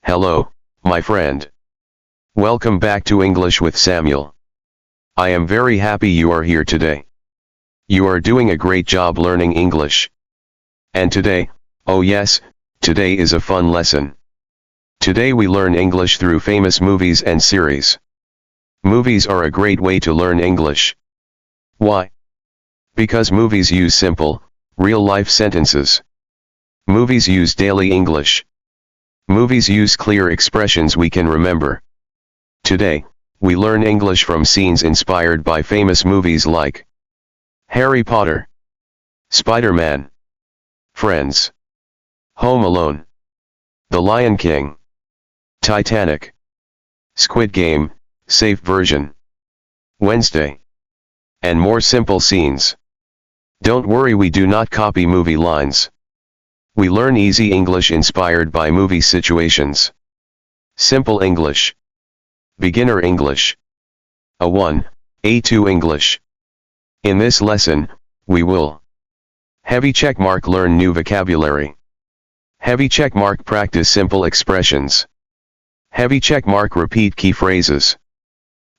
Hello, my friend. Welcome back to English with Samuel. I am very happy you are here today. You are doing a great job learning English. And today, oh yes, today is a fun lesson. Today we learn English through famous movies and series. Movies are a great way to learn English. Why? Because movies use simple, real-life sentences. Movies use daily English. Movies use clear expressions we can remember. Today, we learn English from scenes inspired by famous movies like Harry Potter, Spider-Man, Friends, Home Alone, The Lion King, Titanic, Squid Game, Safe Version, Wednesday, and more simple scenes. Don't worry, we do not copy movie lines. We learn easy English inspired by movie situations. Simple English. Beginner English. A1, A2 English. In this lesson, we will heavy check mark learn new vocabulary. Heavy check mark practice simple expressions. Heavy check mark repeat key phrases.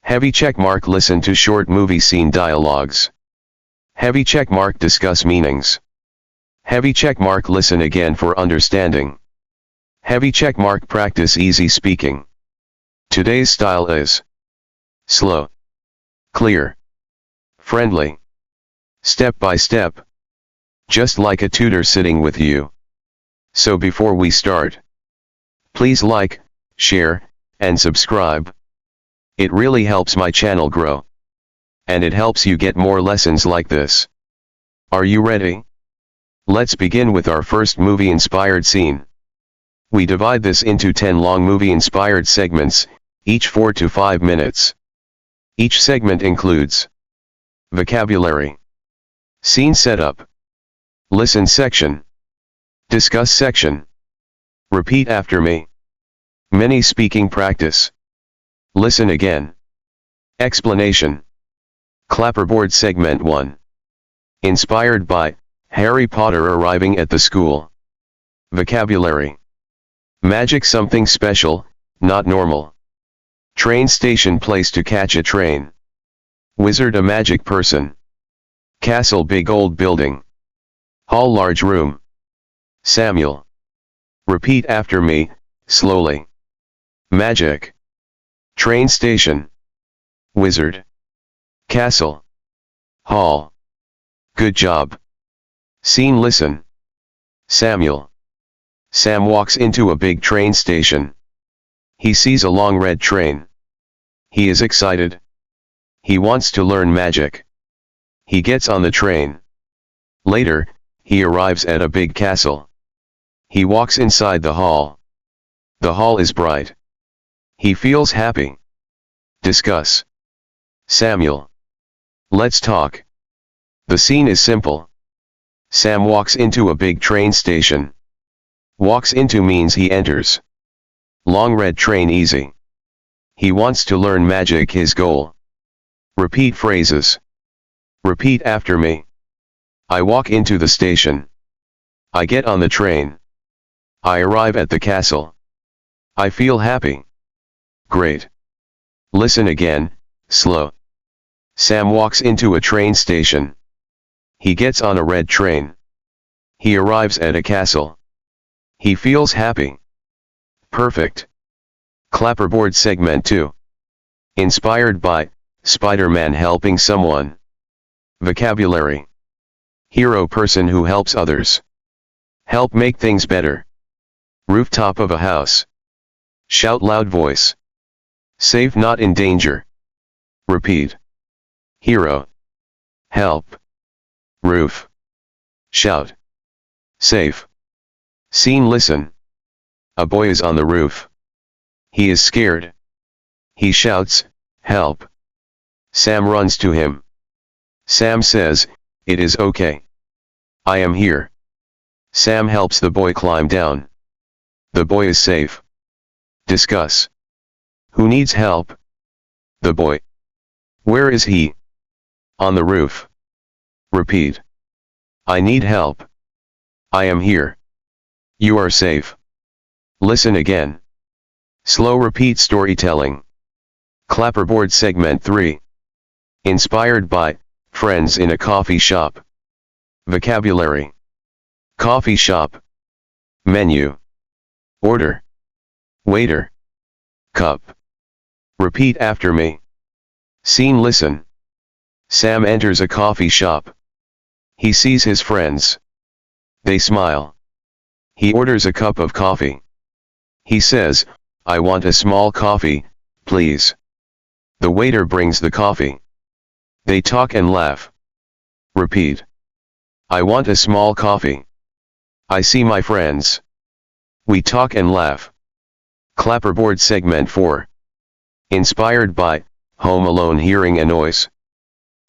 Heavy check mark listen to short movie scene dialogues. Heavy check mark discuss meanings. Heavy check mark listen again for understanding. Heavy check mark practice easy speaking. Today's style is slow, clear, friendly, step by step, just like a tutor sitting with you. So before we start, please like, share, and subscribe. It really helps my channel grow. And it helps you get more lessons like this. Are you ready? Let's begin with our first movie-inspired scene. We divide this into 10 long movie-inspired segments, each 4 to 5 minutes. Each segment includes vocabulary, scene setup, listen section, discuss section, repeat after me, mini speaking practice, listen again, explanation. Clapperboard segment 1. Inspired by Harry Potter arriving at the school. Vocabulary. Magic something special, not normal. Train station place to catch a train. Wizard a magic person. Castle big old building. Hall large room. Samuel. Repeat after me, slowly. Magic. Train station. Wizard. Castle. Hall. Good job. Scene listen. Samuel. Sam walks into a big train station. He sees a long red train. He is excited. He wants to learn magic. He gets on the train. Later, he arrives at a big castle. He walks inside the hall. The hall is bright. He feels happy. Discuss. Samuel. Let's talk. The scene is simple. Sam walks into a big train station. Walks into means he enters. Long red train easy. He wants to learn magic his goal. Repeat phrases. Repeat after me. I walk into the station. I get on the train. I arrive at the castle. I feel happy. Great. Listen again, slow. Sam walks into a train station. He gets on a red train. He arrives at a castle. He feels happy. Perfect. Clapperboard segment 2. Inspired by Spider-Man helping someone. Vocabulary. Hero person who helps others. Help make things better. Rooftop of a house. Shout loud voice. Safe not in danger. Repeat. Hero. Help. Roof. Shout. Safe. Scene listen. A boy is on the roof. He is scared. He shouts, help. Sam runs to him. Sam says, it is okay. I am here. Sam helps the boy climb down. The boy is safe. Discuss. Who needs help? The boy. Where is he? On the roof. Repeat. I need help. I am here. You are safe. Listen again. Slow repeat storytelling. Clapperboard segment 3. Inspired by, friends in a coffee shop. Vocabulary. Coffee shop. Menu. Order. Waiter. Cup. Repeat after me. Scene. Listen. Sam enters a coffee shop. He sees his friends. They smile. He orders a cup of coffee. He says, "I want a small coffee, please." The waiter brings the coffee. They talk and laugh. Repeat. I want a small coffee. I see my friends. We talk and laugh. Clapperboard segment 4. Inspired by, Home Alone. Hearing a noise.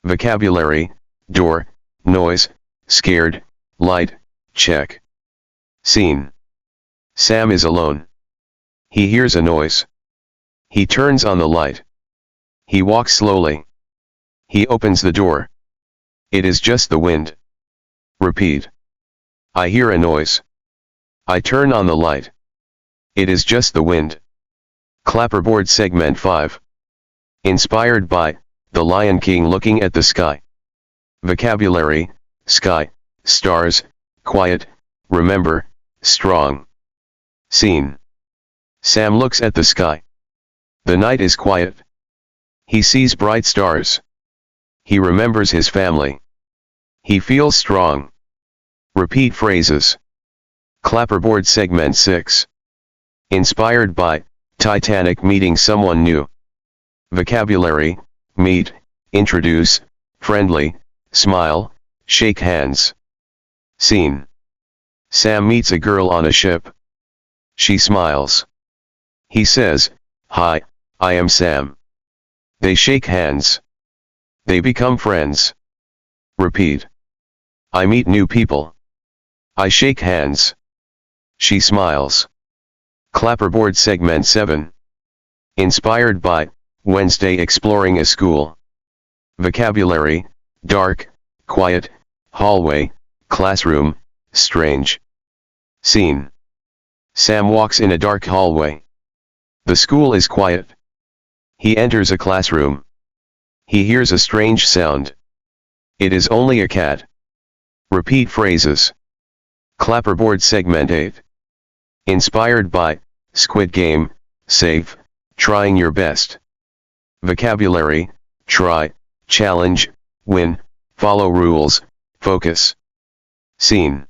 Vocabulary, door, noise, scared, light, check. Scene. Sam is alone. He hears a noise. He turns on the light. He walks slowly. He opens the door. It is just the wind. Repeat. I hear a noise. I turn on the light. It is just the wind. Clapperboard segment 5. Inspired by, The Lion King. Looking at the sky. Vocabulary, sky, stars, quiet, remember, strong. Scene. Sam looks at the sky. The night is quiet. He sees bright stars. He remembers his family. He feels strong. Repeat phrases. Clapperboard segment 6. Inspired by, Titanic. Meeting someone new. Vocabulary, meet, introduce, friendly, smile, shake hands. Scene. Sam meets a girl on a ship. She smiles. He says, "Hi, I am Sam." They shake hands. They become friends. Repeat. I meet new people. I shake hands. She smiles. Clapperboard segment 7. Inspired by, Wednesday. Exploring a school. Vocabulary, dark, quiet, hallway, classroom, strange. Scene. Sam walks in a dark hallway. The school is quiet. He enters a classroom. He hears a strange sound. It is only a cat. Repeat phrases. Clapperboard segment 8. Inspired by, Squid Game, safe, trying your best. Vocabulary, try, challenge, win, follow rules, focus. Scene.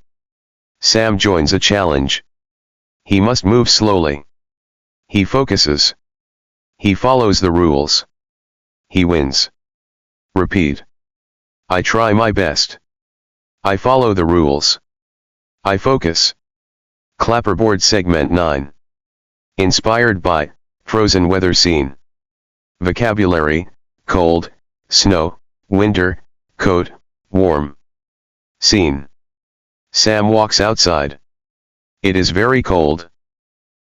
Sam joins a challenge. He must move slowly. He focuses. He follows the rules. He wins. Repeat. I try my best. I follow the rules. I focus. Clapperboard segment 9. Inspired by, Frozen weather scene. Vocabulary, cold, snow, winter, coat, warm. Scene. Sam walks outside. It is very cold.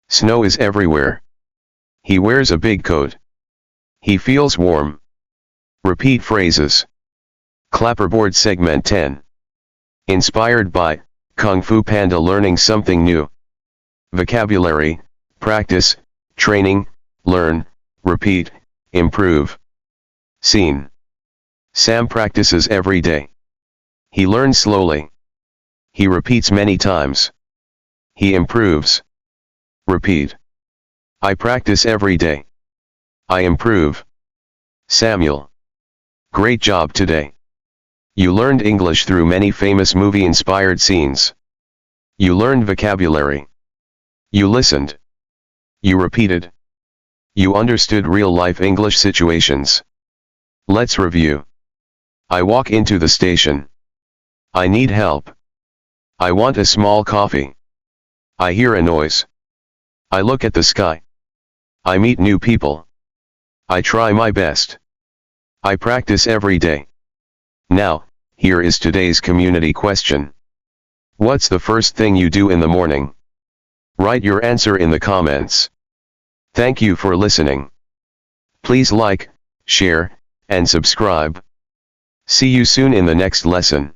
Snow is everywhere. He wears a big coat. He feels warm. Repeat phrases. Clapperboard segment 10. Inspired by, Kung Fu Panda. Learning something new. Vocabulary, practice, training, learn, repeat, improve. Scene. Sam practices every day. He learns slowly. He repeats many times. He improves. Repeat. I practice every day. I improve. Samuel. Great job today. You learned English through many famous movie-inspired scenes. You learned vocabulary. You listened. You repeated. You understood real-life English situations. Let's review. I walk into the station. I need help. I want a small coffee. I hear a noise. I look at the sky. I meet new people. I try my best. I practice every day. Now, here is today's community question. What's the first thing you do in the morning? Write your answer in the comments. Thank you for listening. Please like, share, and subscribe. See you soon in the next lesson.